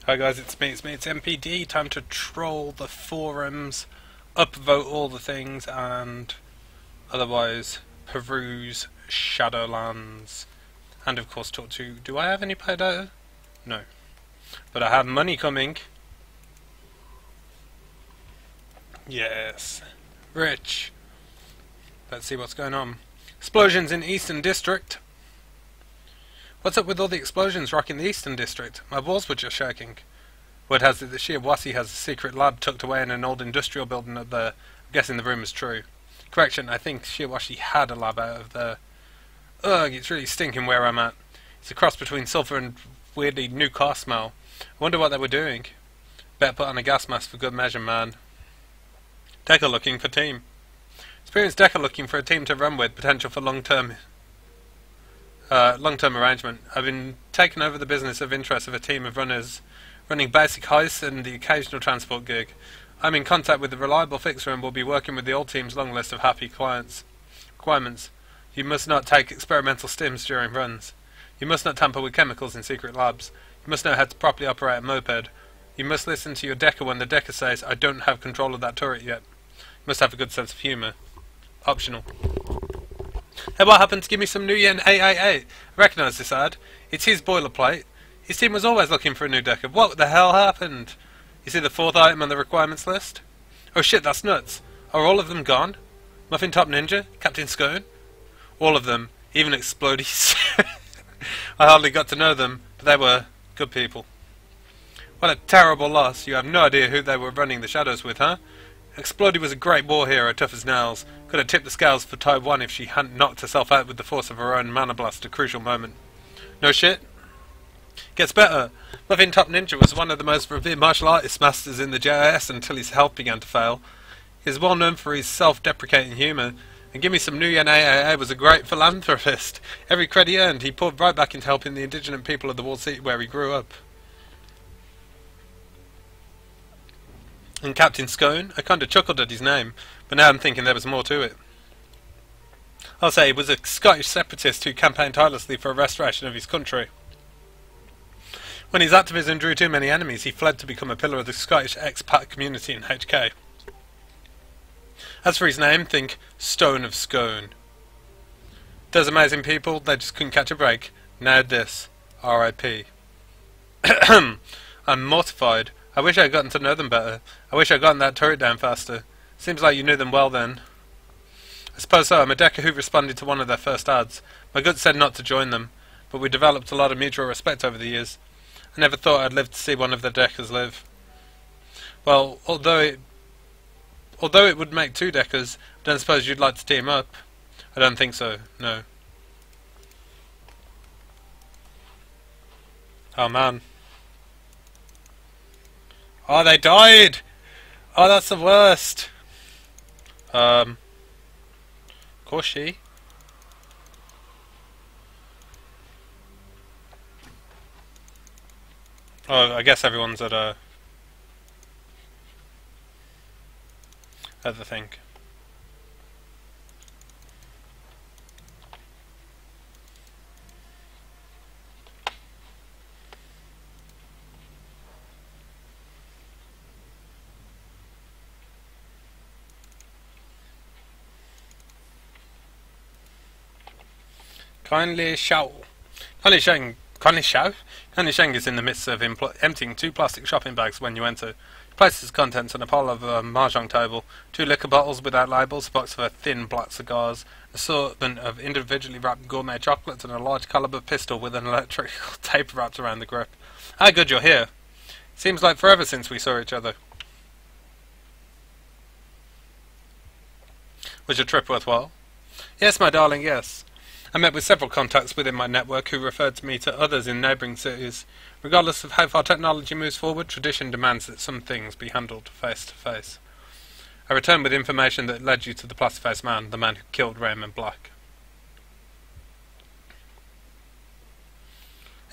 Hi guys, it's MPD. Time to troll the forums, upvote all the things, and otherwise peruse Shadowlands. And of course talk to... Do I have any paid data? No. But I have money coming. Yes. Rich. Let's see what's going on. Explosions in Eastern District. What's up with all the explosions rocking the Eastern District? My walls were just shaking. Word has it that Shiawasi has a secret lab tucked away in an old industrial building up there. I'm guessing the rumour's true. Correction, I think Shiawasi had a lab out of there. Ugh, it's really stinking where I'm at. It's a cross between sulphur and weirdly new car smell. I wonder what they were doing. Better put on a gas mask for good measure, man. Decker looking for team. Experienced Decker looking for a team to run with, potential for long-term arrangement. I've been taking over the business of interest of a team of runners, running basic heists and the occasional transport gig. I'm in contact with a reliable fixer and will be working with the old team's long list of happy clients. Requirements. You must not take experimental stims during runs. You must not tamper with chemicals in secret labs. You must know how to properly operate a moped. You must listen to your Decker when the Decker says, I don't have control of that turret yet. You must have a good sense of humour. Optional. Hey, what happened to give me some new yen 888? I recognise this ad. It's his boilerplate. His team was always looking for a new Decker. What the hell happened? You see the fourth item on the requirements list? Oh shit, that's nuts. Are all of them gone? Muffin Top Ninja? Captain Scone? All of them. Even Explodies. I hardly got to know them, but they were good people. What a terrible loss. You have no idea who they were running the shadows with, huh? Explodey was a great war hero, tough as nails. Could have tipped the scales for Taiwan if she hadn't knocked herself out with the force of her own mana blast at a crucial moment. No shit? Gets better. Muffin Top Ninja was one of the most revered martial artist masters in the JIS until his health began to fail. He is well known for his self-deprecating humour, and Give Me Some New Yen AAA was a great philanthropist. Every credit he earned, he poured right back into helping the indigenous people of the walled city where he grew up. And Captain Scone, I kinda chuckled at his name, but now I'm thinking there was more to it. I'll say he was a Scottish separatist who campaigned tirelessly for a restoration of his country. When his activism drew too many enemies, he fled to become a pillar of the Scottish expat community in HK. As for his name, think Stone of Scone. Those amazing people, they just couldn't catch a break. Now this. R.I.P. I'm mortified. I wish I had gotten to know them better. I wish I had gotten that turret down faster. Seems like you knew them well then. I suppose so. I'm a Decker who responded to one of their first ads. My gut said not to join them, but we developed a lot of mutual respect over the years. I never thought I'd live to see one of the Deckers live. Well, although it would make two Deckers, I don't suppose you'd like to team up. I don't think so, no. Oh man. Oh, they died! Oh, that's the worst! Of course she. Oh, I guess everyone's at the thing. Kindly shout. Kindly showing. Kindly shout. Kindly Sheng is in the midst of emptying 2 plastic shopping bags when you enter. He places his contents on a pile of a mahjong table, 2 liquor bottles without labels, a box of thin black cigars, an assortment of individually wrapped gourmet chocolates, and a large caliber pistol with an electrical tape wrapped around the grip. How good you're here. Seems like forever since we saw each other. Was your trip worthwhile? Yes, my darling, yes. I met with several contacts within my network who referred me to others in neighbouring cities. Regardless of how far technology moves forward, tradition demands that some things be handled face to face. I returned with information that led you to the plastic-faced man, the man who killed Raymond Black.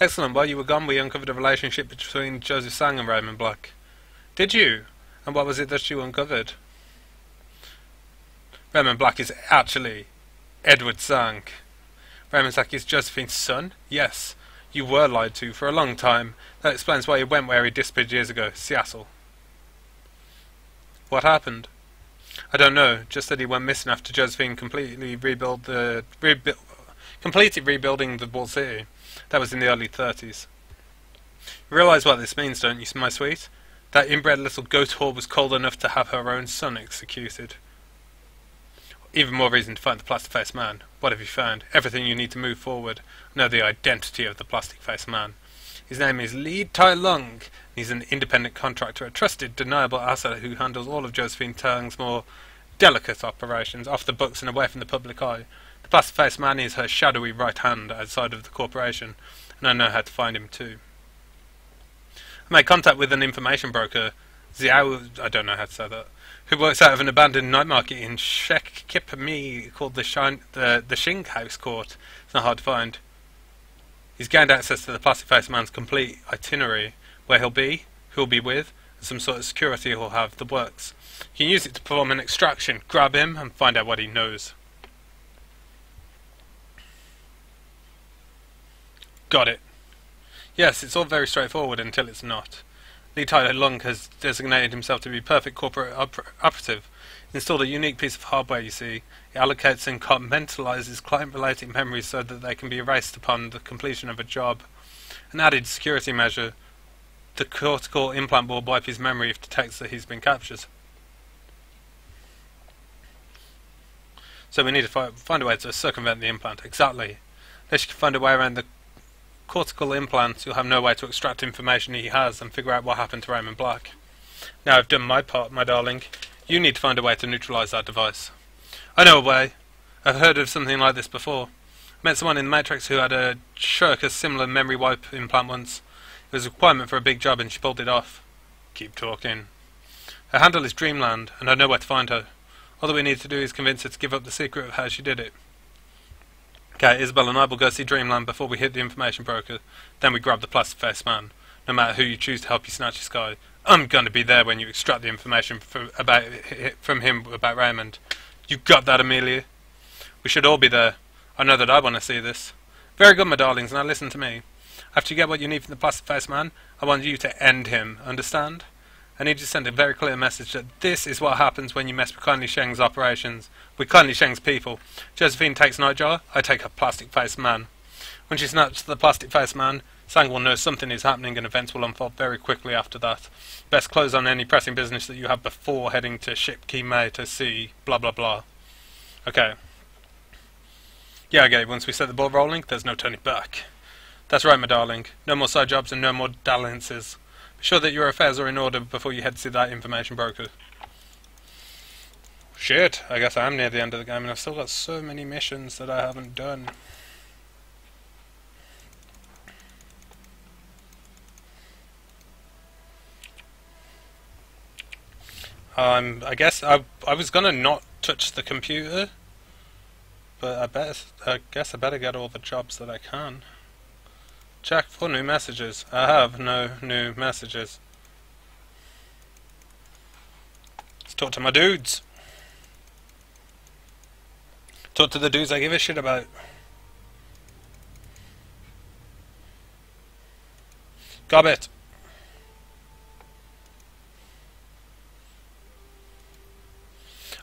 Excellent. While you were gone, we uncovered a relationship between Joseph Sang and Raymond Black. Did you? And what was it that you uncovered? Raymond Black is actually Edward Sang. Raymond Sang is Josephine's son? Yes. You were lied to for a long time. That explains why you went where he disappeared years ago, Seattle. What happened? I don't know, just that he went missing after Josephine completed rebuilding the walled city. That was in the early 30s. You realise what this means, don't you, my sweet? That inbred little goat whore was cold enough to have her own son executed. Even more reason to find the plastic-faced man. What have you found? Everything you need to move forward. Know the identity of the plastic-faced man. His name is Lee Tai Lung. He's an independent contractor, a trusted, deniable asset who handles all of Josephine Tang's more delicate operations, off the books and away from the public eye. The plastic-faced man is her shadowy right hand outside of the corporation, and I know how to find him too. I made contact with an information broker, Xiao, I don't know how to say that, who works out of an abandoned night market in Shek-Kip-Mi called the Xing House Court. It's not hard to find. He's gained access to the plastic-faced man's complete itinerary, where he'll be, who he'll be with, and some sort of security he'll have, the works. You can use it to perform an extraction, grab him, and find out what he knows. Got it. Yes, it's all very straightforward until it's not. Lee Tai Lung has designated himself to be perfect corporate operative. He installed a unique piece of hardware, you see. It allocates and compartmentalizes client-related memories so that they can be erased upon the completion of a job. An added security measure, the cortical implant will wipe his memory if it detects that he's been captured. So we need to find a way to circumvent the implant. Exactly. Unless you can find a way around the cortical implant, you'll have no way to extract information he has and figure out what happened to Raymond Black. Now I've done my part, my darling. You need to find a way to neutralize that device. I know a way. I've heard of something like this before. I met someone in the Matrix who had a similar memory wipe implant once. It was a requirement for a big job and she pulled it off. Keep talking. Her handle is Dreamland, and I know where to find her. All that we need to do is convince her to give up the secret of how she did it. Okay, Isabel and I will go see Dreamland before we hit the information broker. Then we grab the plastic-faced man. No matter who you choose to help you snatch his guy, I'm going to be there when you extract the information from him about Raymond. You got that, Amelia? We should all be there. I know that I want to see this. Very good, my darlings, now listen to me. After you get what you need from the plastic-faced man, I want you to end him, understand? I need you to send a very clear message that this is what happens when you mess with Kindly Sheng's operations, with Kindly Sheng's people. Josephine takes Nightjar, I take a plastic-faced man. When she snatches the plastic-faced man, Sang will know something is happening and events will unfold very quickly after that. Best close on any pressing business that you have before heading to Ship Kime to see blah blah blah. Okay. Yeah, okay, once we set the ball rolling, there's no turning back. That's right, my darling. No more side jobs and no more dalliances. Be sure that your affairs are in order before you head to see that information broker. Shit, I guess I am near the end of the game and I've still got so many missions that I haven't done. I guess I was gonna not touch the computer, but I guess I better get all the jobs that I can. Check for new messages. I have no new messages. Let's talk to my dudes. Talk to the dudes I give a shit about. Gob it.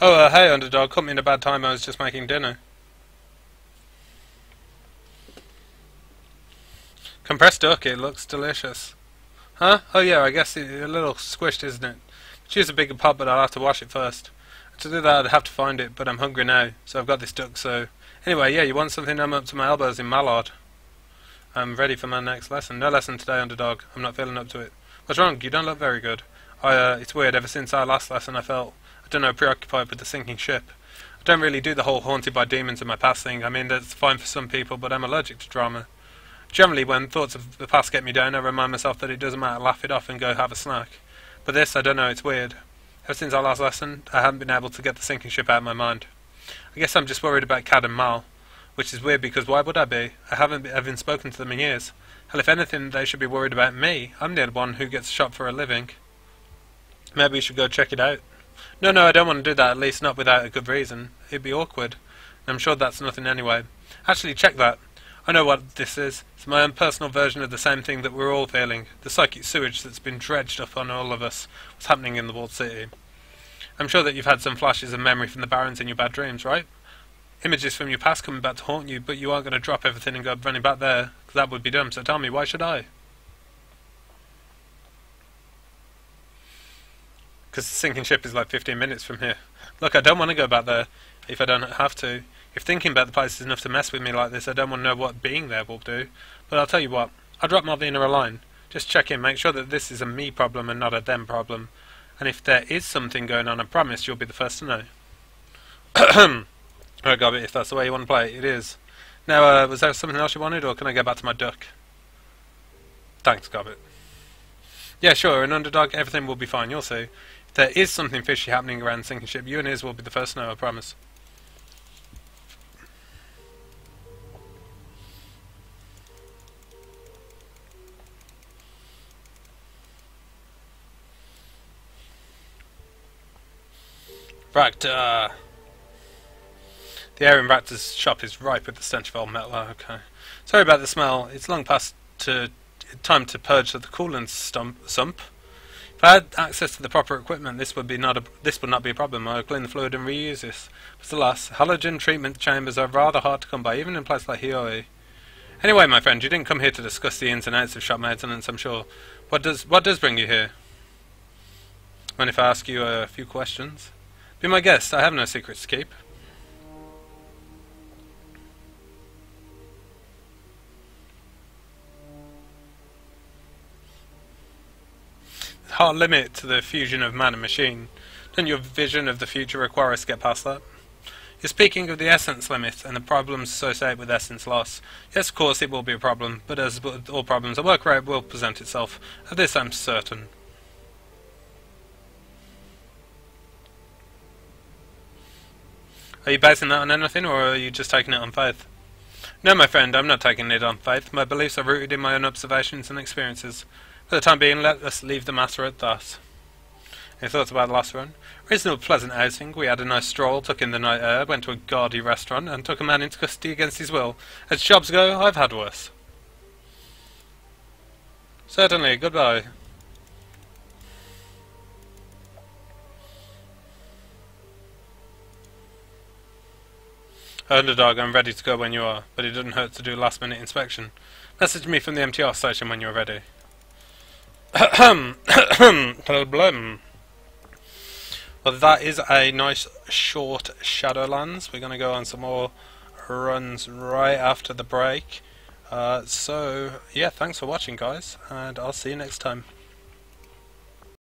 Oh, hey, underdog, caught me in a bad time, I was just making dinner. Compressed duck, it looks delicious. Huh? Oh yeah, I guess it's a little squished, isn't it? Choose a bigger pot, but I'll have to wash it first. To do that, I'd have to find it, but I'm hungry now, so I've got this duck, so... Anyway, yeah, you want something? I'm up to my elbows in mallard. I'm ready for my next lesson. No lesson today, underdog. I'm not feeling up to it. What's wrong? You don't look very good. It's weird, ever since our last lesson I felt... I don't know, preoccupied with the sinking ship. I don't really do the whole haunted by demons in my past thing. I mean, that's fine for some people, but I'm allergic to drama. Generally, when thoughts of the past get me down, I remind myself that it doesn't matter, laugh it off and go have a snack. But this, I don't know, it's weird. Ever since our last lesson, I haven't been able to get the sinking ship out of my mind. I guess I'm just worried about Cad and Mal, which is weird because why would I be? I haven't spoken to them in years. Hell, if anything, they should be worried about me. I'm the one who gets shot for a living. Maybe we should go check it out. No, I don't want to do that, at least not without a good reason. It'd be awkward. I'm sure that's nothing anyway. Actually, check that. I know what this is. It's my own personal version of the same thing that we're all feeling. The psychic sewage that's been dredged up on all of us. What's happening in the walled city. I'm sure that you've had some flashes of memory from the Barrens in your bad dreams, right? Images from your past coming back to haunt you, but you aren't going to drop everything and go running back there, because that would be dumb, so tell me, why should I? Because the sinking ship is like 15 minutes from here. Look, I don't want to go back there, if I don't have to. If thinking about the place is enough to mess with me like this, I don't want to know what being there will do. But I'll tell you what, I'll drop Malvina a line. Just check in, make sure that this is a me problem and not a them problem. And if there is something going on, I promise you'll be the first to know. Alright, Gobbit, if that's the way you want to play it, it is. Now, was there something else you wanted, or can I go back to my duck? Thanks, Gobbit. Yeah, sure, an underdog, everything will be fine, you'll see. If there is something fishy happening around the sinking ship, you and Iz will be the first to know, I promise. Ractor! The air in Raptor's shop is ripe with the stench of old metal. Oh, okay. Sorry about the smell. It's long past time to purge the coolant sump. If I had access to the proper equipment, this would not be a problem. I would clean the fluid and reuse this. But alas, halogen treatment chambers are rather hard to come by, even in a place like Hioi. Anyway, my friend, you didn't come here to discuss the ins and outs of shop maintenance, I'm sure. What does bring you here? Mind if I ask you a few questions? Be my guest. I have no secrets to keep. Hard limit to the fusion of man and machine. Doesn't your vision of the future require us to get past that? You're speaking of the essence limit and the problems associated with essence loss. Yes, of course, it will be a problem, but as with all problems, a workaround will present itself. Of this I'm certain. Are you basing that on anything, or are you just taking it on faith? No, my friend, I'm not taking it on faith. My beliefs are rooted in my own observations and experiences. For the time being, let us leave the matter at that. Any thoughts about the last run? Reasonable pleasant outing. We had a nice stroll, took in the night air, went to a gaudy restaurant, and took a man into custody against his will. As jobs go, I've had worse. Certainly, goodbye. Underdog, I'm ready to go when you are, but it doesn't hurt to do last-minute inspection. Message me from the MTR station when you're ready. Problem. Well, that is a nice short Shadowlands. We're going to go on some more runs right after the break. So, yeah, thanks for watching, guys, and I'll see you next time.